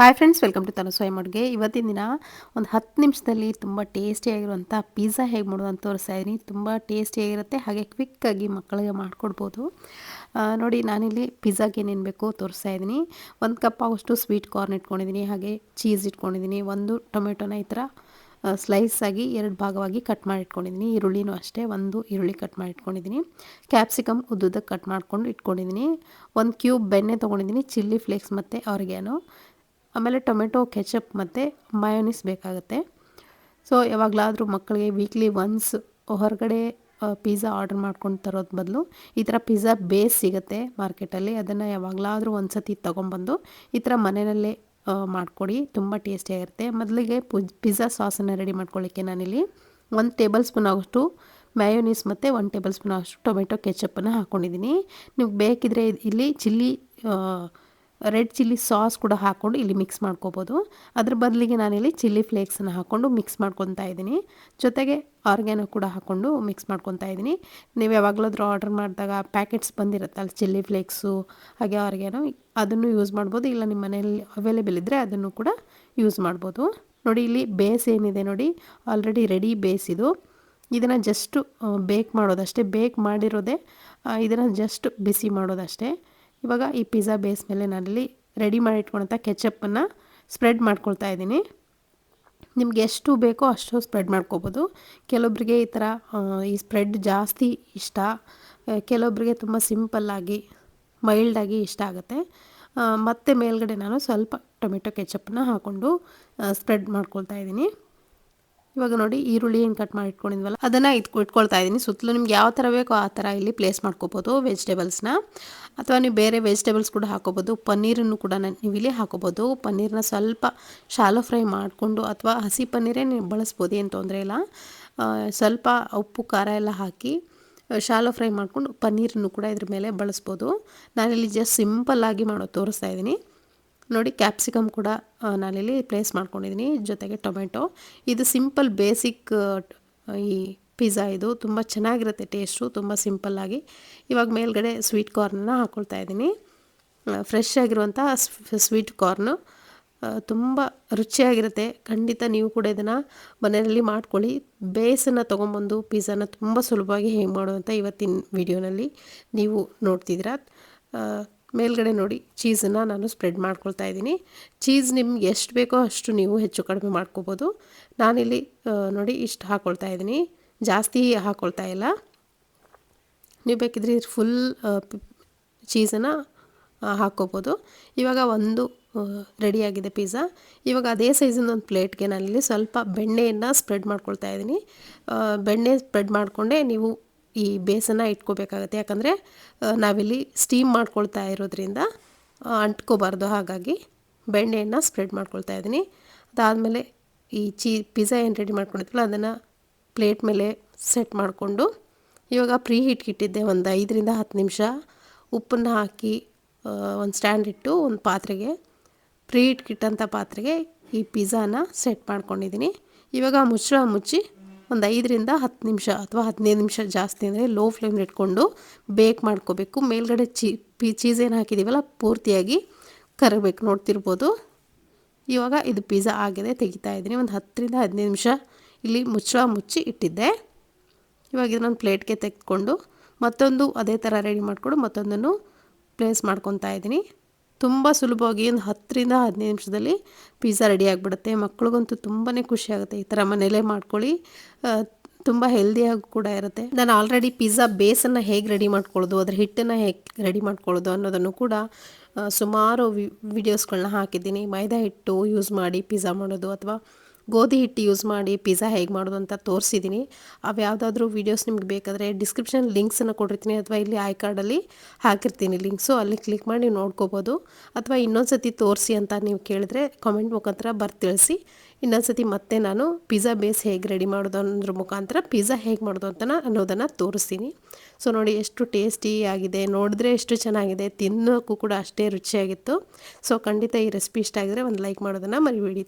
Hi friends, welcome to ತನು ಸ್ವಯಂ ಅಡುಗೆ. ಇವತ್ತಿನ ದಿನ ಒಂದು 10 ನಿಮಿಷದಲ್ಲಿ ತುಂಬ ಟೇಸ್ಟಿಯಾಗಿರುವಂಥ ಪಿಜ್ಜಾ ಹೇಗೆ ಮಾಡೋದು ಅಂತ ತೋರಿಸ್ತಾ ಇದ್ದೀನಿ. ತುಂಬ ಟೇಸ್ಟಿಯಾಗಿರುತ್ತೆ, ಹಾಗೆ ಕ್ವಿಕ್ಕಾಗಿ ಮಕ್ಕಳಿಗೆ ಮಾಡಿಕೊಡ್ಬೋದು. ನೋಡಿ, ನಾನಿಲ್ಲಿ ಪಿಜ್ಜಾಗೆ ಏನೇನು ಬೇಕೋ ತೋರಿಸ್ತಾ ಇದ್ದೀನಿ. 1 ಕಪ್ ಆಗೋಷ್ಟು ಸ್ವೀಟ್ ಕಾರ್ನ್ ಇಟ್ಕೊಂಡಿದ್ದೀನಿ, ಹಾಗೆ ಚೀಸ್ ಇಟ್ಕೊಂಡಿದ್ದೀನಿ. ಒಂದು ಟೊಮೆಟೊನ ಈ ಥರ ಸ್ಲೈಸ್ ಆಗಿ 2 ಭಾಗವಾಗಿ ಕಟ್ ಮಾಡಿ ಇಟ್ಕೊಂಡಿದ್ದೀನಿ. ಈರುಳ್ಳಿನೂ ಅಷ್ಟೇ, 1 ಈರುಳ್ಳಿ ಕಟ್ ಮಾಡಿ ಇಟ್ಕೊಂಡಿದ್ದೀನಿ. ಕ್ಯಾಪ್ಸಿಕಮ್ ಉದ್ದುದಕ್ಕೆ ಕಟ್ ಮಾಡಿಕೊಂಡು ಇಟ್ಕೊಂಡಿದ್ದೀನಿ. 1 ಕ್ಯೂಬ್ ಬೆಣ್ಣೆ ತೊಗೊಂಡಿದ್ದೀನಿ, ಚಿಲ್ಲಿ ಫ್ಲೇಕ್ಸ್ ಮತ್ತು ಆರಿಗ್ಯಾನೋ, ಆಮೇಲೆ ಟೊಮೆಟೊ ಕೆಚಪ್ ಮತ್ತು ಮಯೋನೀಸ್ ಬೇಕಾಗುತ್ತೆ. ಸೊ ಯಾವಾಗಲಾದರೂ ಮಕ್ಕಳಿಗೆ ವೀಕ್ಲಿ ಒನ್ಸ್ ಹೊರಗಡೆ ಪಿಜ್ಜಾ ಆರ್ಡರ್ ಮಾಡ್ಕೊಂಡು ತರೋದು ಬದಲು ಈ ಥರ ಪಿಜ್ಜಾ ಬೇಸ್ ಸಿಗುತ್ತೆ ಮಾರ್ಕೆಟಲ್ಲಿ, ಅದನ್ನು ಯಾವಾಗಲಾದರೂ ಒಂದು ಸತಿ ತೊಗೊಂಬಂದು ಈ ಥರ ಮನೆಯಲ್ಲೇ ಮಾಡಿಕೊಡಿ, ತುಂಬ ಟೇಸ್ಟಿಯಾಗಿರುತ್ತೆ. ಮೊದಲಿಗೆ ಪಿಜ್ಜಾ ಸಾಸನ್ನು ರೆಡಿ ಮಾಡ್ಕೊಳ್ಳಿಕ್ಕೆ ನಾನಿಲ್ಲಿ 1 ಟೇಬಲ್ ಸ್ಪೂನ್ ಆಗೋಷ್ಟು ಮಯೋನೀಸ್ ಮತ್ತು 1 ಟೇಬಲ್ ಸ್ಪೂನ್ ಆಗೋಷ್ಟು ಟೊಮೆಟೊ ಕೆಚಪ್ಪನ್ನು ಹಾಕ್ಕೊಂಡಿದ್ದೀನಿ. ನಿಮ್ಗೆ ಬೇಕಿದ್ರೆ ಇಲ್ಲಿ ರೆಡ್ ಚಿಲ್ಲಿ ಸಾಸ್ ಕೂಡ ಹಾಕ್ಕೊಂಡು ಇಲ್ಲಿ ಮಿಕ್ಸ್ ಮಾಡ್ಕೋಬೋದು. ಅದ್ರ ಬದಲಿಗೆ ನಾನಿಲ್ಲಿ ಚಿಲ್ಲಿ ಫ್ಲೇಕ್ಸನ್ನು ಹಾಕ್ಕೊಂಡು ಮಿಕ್ಸ್ ಮಾಡ್ಕೊತಾ ಇದ್ದೀನಿ. ಜೊತೆಗೆ ಆರ್ಗ್ಯಾನೋ ಕೂಡ ಹಾಕ್ಕೊಂಡು ಮಿಕ್ಸ್ ಮಾಡ್ಕೊತಾ ಇದ್ದೀನಿ. ನೀವು ಯಾವಾಗಲಾದರೂ ಆರ್ಡರ್ ಮಾಡಿದಾಗ ಪ್ಯಾಕೆಟ್ಸ್ ಬಂದಿರುತ್ತಲ್ಲ ಚಿಲ್ಲಿ ಫ್ಲೇಕ್ಸು ಹಾಗೆ ಆರ್ಗ್ಯಾನೋ, ಅದನ್ನು ಯೂಸ್ ಮಾಡ್ಬೋದು. ಇಲ್ಲ ನಿಮ್ಮ ಮನೆಯಲ್ಲಿ ಅವೈಲೇಬಲ್ ಇದ್ದರೆ ಅದನ್ನು ಕೂಡ ಯೂಸ್ ಮಾಡ್ಬೋದು. ನೋಡಿ, ಇಲ್ಲಿ ಬೇಸ್ ಏನಿದೆ ನೋಡಿ, ಆಲ್ರೆಡಿ ರೆಡಿ ಬೇಸ್ ಇದು. ಇದನ್ನು ಜಸ್ಟು ಬೇಕ್ ಮಾಡೋದಷ್ಟೇ, ಬೇಕ್ ಮಾಡಿರೋದೇ, ಇದನ್ನು ಜಸ್ಟ್ ಬಿಸಿ ಮಾಡೋದಷ್ಟೇ. ಇವಾಗ ಈ ಪಿಜ್ಜಾ ಬೇಸ್ ಮೇಲೆ ನಾನಿಲ್ಲಿ ರೆಡಿ ಮಾಡಿ ಇಟ್ಕೊಳಂಥ ಕೆಚಪ್ಪನ್ನು ಸ್ಪ್ರೆಡ್ ಮಾಡ್ಕೊಳ್ತಾ ಇದ್ದೀನಿ. ನಿಮ್ಗೆ ಎಷ್ಟು ಬೇಕೋ ಅಷ್ಟು ಸ್ಪ್ರೆಡ್ ಮಾಡ್ಕೋಬೋದು. ಕೆಲವೊಬ್ಬರಿಗೆ ಈ ಥರ ಈ ಸ್ಪ್ರೆಡ್ ಜಾಸ್ತಿ ಇಷ್ಟ, ಕೆಲವೊಬ್ಬರಿಗೆ ತುಂಬ ಸಿಂಪಲ್ಲಾಗಿ ಮೈಲ್ಡಾಗಿ ಇಷ್ಟ ಆಗುತ್ತೆ. ಮತ್ತು ಮೇಲ್ಗಡೆ ನಾನು ಸ್ವಲ್ಪ ಟೊಮೆಟೊ ಕೆಚಪ್ಪನ್ನು ಹಾಕ್ಕೊಂಡು ಸ್ಪ್ರೆಡ್ ಮಾಡ್ಕೊಳ್ತಾ ಇದ್ದೀನಿ. ಇವಾಗ ನೋಡಿ, ಈರುಳ್ಳಿ ಏನು ಕಟ್ ಮಾಡಿ ಇಟ್ಕೊಂಡಿದ್ವಲ್ಲ ಅದನ್ನು ಇಟ್ಕೊಳ್ತಾ ಇದ್ದೀನಿ. ಸುತ್ತಲೂ ನಿಮ್ಗೆ ಯಾವ ಥರ ಬೇಕೋ ಆ ಥರ ಇಲ್ಲಿ ಪ್ಲೇಸ್ ಮಾಡ್ಕೋಬೋದು ವೆಜಿಟೇಬಲ್ಸ್ನ, ಅಥವಾ ನೀವು ಬೇರೆ ವೆಜಿಟೇಬಲ್ಸ್ ಕೂಡ ಹಾಕೋಬೋದು. ಪನ್ನೀರನ್ನು ಕೂಡ ನೀವು ಇಲ್ಲಿ ಹಾಕೋಬೋದು. ಪನ್ನೀರನ್ನ ಸ್ವಲ್ಪ ಶಾಲೋ ಫ್ರೈ ಮಾಡಿಕೊಂಡು ಅಥವಾ ಹಸಿ ಪನ್ನೀರೇ ನೀವು ಬಳಸ್ಬೋದು, ಏನು ತೊಂದರೆ ಇಲ್ಲ. ಸ್ವಲ್ಪ ಉಪ್ಪು ಖಾರ ಎಲ್ಲ ಹಾಕಿ ಶಾಲೋ ಫ್ರೈ ಮಾಡಿಕೊಂಡು ಪನ್ನೀರನ್ನು ಕೂಡ ಇದ್ರ ಮೇಲೆ ಬಳಸ್ಬೋದು. ನಾನಿಲ್ಲಿ ಜಸ್ಟ್ ಸಿಂಪಲ್ಲಾಗಿ ಮಾಡೋದು ತೋರಿಸ್ತಾ ಇದ್ದೀನಿ. ನೋಡಿ, ಕ್ಯಾಪ್ಸಿಕಮ್ ಕೂಡ ನಾನಿಲ್ಲಿ ಪ್ಲೇಸ್ ಮಾಡ್ಕೊಂಡಿದ್ದೀನಿ, ಜೊತೆಗೆ ಟೊಮೆಟೊ. ಇದು ಸಿಂಪಲ್ ಬೇಸಿಕ್ ಈ ಪಿಜ್ಜಾ, ಇದು ತುಂಬ ಚೆನ್ನಾಗಿರುತ್ತೆ ಟೇಸ್ಟು, ತುಂಬ ಸಿಂಪಲ್ಲಾಗಿ. ಇವಾಗ ಮೇಲ್ಗಡೆ ಸ್ವೀಟ್ ಕಾರ್ನನ್ನು ಹಾಕ್ಕೊಳ್ತಾ ಇದ್ದೀನಿ. ಫ್ರೆಶ್ ಆಗಿರುವಂಥ ಸ್ವೀಟ್ ಕಾರ್ನು ತುಂಬ ರುಚಿಯಾಗಿರುತ್ತೆ. ಖಂಡಿತ ನೀವು ಕೂಡ ಇದನ್ನು ಮನೆಯಲ್ಲಿ ಮಾಡ್ಕೊಳ್ಳಿ. ಬೇಸನ್ನು ತೊಗೊಂಬಂದು ಪಿಜ್ಜಾನ ತುಂಬ ಸುಲಭವಾಗಿ ಹೇಗೆ ಮಾಡೋದಂತ ಇವತ್ತಿನ ವಿಡಿಯೋನಲ್ಲಿ ನೀವು ನೋಡ್ತಿದ್ದೀರಾ. ಮೇಲ್ಗಡೆ ನೋಡಿ, ಚೀಸನ್ನು ನಾನು ಸ್ಪ್ರೆಡ್ ಮಾಡ್ಕೊಳ್ತಾ ಇದ್ದೀನಿ. ಚೀಸ್ ನಿಮ್ಗೆ ಎಷ್ಟು ಬೇಕೋ ಅಷ್ಟು ನೀವು ಹೆಚ್ಚು ಕಡಿಮೆ ಮಾಡ್ಕೋಬೋದು. ನಾನಿಲ್ಲಿ ನೋಡಿ ಇಷ್ಟು ಹಾಕ್ಕೊಳ್ತಾ ಇದ್ದೀನಿ, ಜಾಸ್ತಿ ಹಾಕ್ಕೊಳ್ತಾ ಇಲ್ಲ. ನೀವು ಬೇಕಿದ್ರೆ ಫುಲ್ ಚೀಸನ್ನು ಹಾಕ್ಕೋಬೋದು. ಇವಾಗ ಒಂದು ರೆಡಿಯಾಗಿದೆ ಪಿಜ್ಜಾ. ಇವಾಗ ಅದೇ ಸೈಜಿನ ಒಂದು ಪ್ಲೇಟ್ಗೆ ನಾನಿಲ್ಲಿ ಸ್ವಲ್ಪ ಬೆಣ್ಣೆಯನ್ನು ಸ್ಪ್ರೆಡ್ ಮಾಡ್ಕೊಳ್ತಾ ಇದ್ದೀನಿ. ಬೆಣ್ಣೆ ಸ್ಪ್ರೆಡ್ ಮಾಡಿಕೊಂಡೇ ನೀವು ಈ ಬೇಸನ್ನು ಇಟ್ಕೋಬೇಕಾಗತ್ತೆ, ಯಾಕಂದರೆ ನಾವಿಲ್ಲಿ ಸ್ಟೀಮ್ ಮಾಡ್ಕೊಳ್ತಾ ಇರೋದ್ರಿಂದ ಅಂಟ್ಕೋಬಾರ್ದು. ಹಾಗಾಗಿ ಬೆಣ್ಣೆಯನ್ನು ಸ್ಪ್ರೆಡ್ ಮಾಡ್ಕೊಳ್ತಾ ಇದ್ದೀನಿ. ಅದಾದಮೇಲೆ ಈ ಪಿಜ್ಜಾ ಏನು ರೆಡಿ ಮಾಡ್ಕೊಂಡಿದ್ವಲ್ಲ ಅದನ್ನು ಪ್ಲೇಟ್ ಮೇಲೆ ಸೆಟ್ ಮಾಡಿಕೊಂಡು ಇವಾಗ ಪ್ರೀ ಹೀಟ್ಗೆ ಇಟ್ಟಿದ್ದೆ ಒಂದು 5 ರಿಂದ 10 ನಿಮಿಷ. ಉಪ್ಪನ್ನು ಹಾಕಿ ಒಂದು ಸ್ಟ್ಯಾಂಡ್ ಇಟ್ಟು ಒಂದು ಪಾತ್ರೆಗೆ, ಪ್ರೀ ಹೀಟ್ಗೆ ಇಟ್ಟಂಥ ಪಾತ್ರೆಗೆ ಈ ಪಿಜ್ಜಾನ ಸೆಟ್ ಮಾಡ್ಕೊಂಡಿದ್ದೀನಿ. ಇವಾಗ ಮುಚ್ಚಳ ಮುಚ್ಚಿ ಒಂದು 5 ರಿಂದ 10 ನಿಮಿಷ ಅಥವಾ 15 ನಿಮಿಷ, ಜಾಸ್ತಿ ಅಂದರೆ ಲೋ ಫ್ಲೇಮ್ ಇಟ್ಕೊಂಡು ಬೇಕ್ ಮಾಡ್ಕೋಬೇಕು. ಮೇಲ್ಗಡೆ ಚೀಸ್ ಏನು ಹಾಕಿದ್ದೀವಲ್ಲ ಪೂರ್ತಿಯಾಗಿ ಕರಗಬೇಕು, ನೋಡ್ತಿರ್ಬೋದು. ಇವಾಗ ಇದು ಪಿಜ್ಜಾ ಆಗಿದೆ, ತೆಗಿತಾ ಇದ್ದೀನಿ. ಒಂದು 10 ರಿಂದ 15 ನಿಮಿಷ ಇಲ್ಲಿ ಮುಚ್ಚಳ ಮುಚ್ಚಿ ಇಟ್ಟಿದ್ದೆ. ಇವಾಗ ಇದನ್ನೊಂದು ಪ್ಲೇಟ್ಗೆ ತೆಗೆದುಕೊಂಡು ಮತ್ತೊಂದು ಅದೇ ಥರ ರೆಡಿ ಮಾಡಿಕೊಂಡು ಮತ್ತೊಂದನ್ನು ಪ್ಲೇಸ್ ಮಾಡ್ಕೊತಾ ಇದ್ದೀನಿ. ತುಂಬ ಸುಲಭವಾಗಿ ಒಂದು 10 ರಿಂದ 15 ನಿಮಿಷದಲ್ಲಿ ಪಿಜ್ಜಾ ರೆಡಿ ಆಗಿಬಿಡುತ್ತೆ. ಮಕ್ಳಿಗಂತೂ ತುಂಬಾ ಖುಷಿಯಾಗುತ್ತೆ. ಈ ಥರ ಮನೇಲೇ ಮಾಡ್ಕೊಳ್ಳಿ, ತುಂಬ ಹೆಲ್ದಿಯಾಗಿ ಕೂಡ ಇರುತ್ತೆ. ನಾನು ಆಲ್ರೆಡಿ ಪಿಜ್ಜಾ ಬೇಸನ್ನು ಹೇಗೆ ರೆಡಿ ಮಾಡ್ಕೊಳ್ಳೋದು, ಅದರ ಹಿಟ್ಟನ್ನು ಹೇಗೆ ರೆಡಿ ಮಾಡ್ಕೊಳ್ಳೋದು ಅನ್ನೋದನ್ನು ಕೂಡ ಸುಮಾರು ವಿಡಿಯೋಸ್ಗಳನ್ನ ಹಾಕಿದ್ದೀನಿ. ಮೈದಾ ಹಿಟ್ಟು ಯೂಸ್ ಮಾಡಿ ಪಿಜ್ಜಾ ಮಾಡೋದು ಅಥವಾ ಗೋಧಿ ಹಿಟ್ಟು ಯೂಸ್ ಮಾಡಿ ಪಿಜ್ಜಾ ಹೇಗೆ ಮಾಡೋದು ಅಂತ ತೋರಿಸಿದ್ದೀನಿ. ಅವು ಯಾವುದಾದ್ರೂ ವೀಡಿಯೋಸ್ ನಿಮ್ಗೆ ಬೇಕಾದರೆ ಡಿಸ್ಕ್ರಿಪ್ಷನ್ ಲಿಂಕ್ಸನ್ನು ಕೊಟ್ಟಿರ್ತೀನಿ, ಅಥವಾ ಇಲ್ಲಿ ಐ ಕಾರ್ಡಲ್ಲಿ ಹಾಕಿರ್ತೀನಿ ಲಿಂಕ್ಸು, ಅಲ್ಲಿ ಕ್ಲಿಕ್ ಮಾಡಿ ನೀವು ನೋಡ್ಕೋಬೋದು. ಅಥವಾ ಇನ್ನೊಂದು ಸತಿ ತೋರಿಸಿ ಅಂತ ನೀವು ಕೇಳಿದ್ರೆ ಕಾಮೆಂಟ್ ಮುಖಾಂತರ ತಿಳಿಸಿ. ಇನ್ನೊಂದು ಸತಿ ಮತ್ತೆ ನಾನು ಪಿಜ್ಜಾ ಬೇಸ್ ಹೇಗೆ ರೆಡಿ ಮಾಡೋದು ಅನ್ನೋದ್ರ ಮುಖಾಂತರ ಪಿಜ್ಜಾ ಹೇಗೆ ಮಾಡೋದು ಅಂತ ಅನ್ನೋದನ್ನು ತೋರಿಸ್ತೀನಿ. ಸೊ ನೋಡಿ, ಎಷ್ಟು ಟೇಸ್ಟಿ ಆಗಿದೆ, ನೋಡಿದ್ರೆ ಎಷ್ಟು ಚೆನ್ನಾಗಿದೆ, ತಿನ್ನೋಕ್ಕೂ ಕೂಡ ಅಷ್ಟೇ ರುಚಿಯಾಗಿತ್ತು. ಸೊ ಖಂಡಿತ ಈ ರೆಸಿಪಿ ಇಷ್ಟ ಆಗಿದ್ರೆ ಒಂದು ಲೈಕ್ ಮಾಡೋದನ್ನು ಮರಿಬೇಡಿ.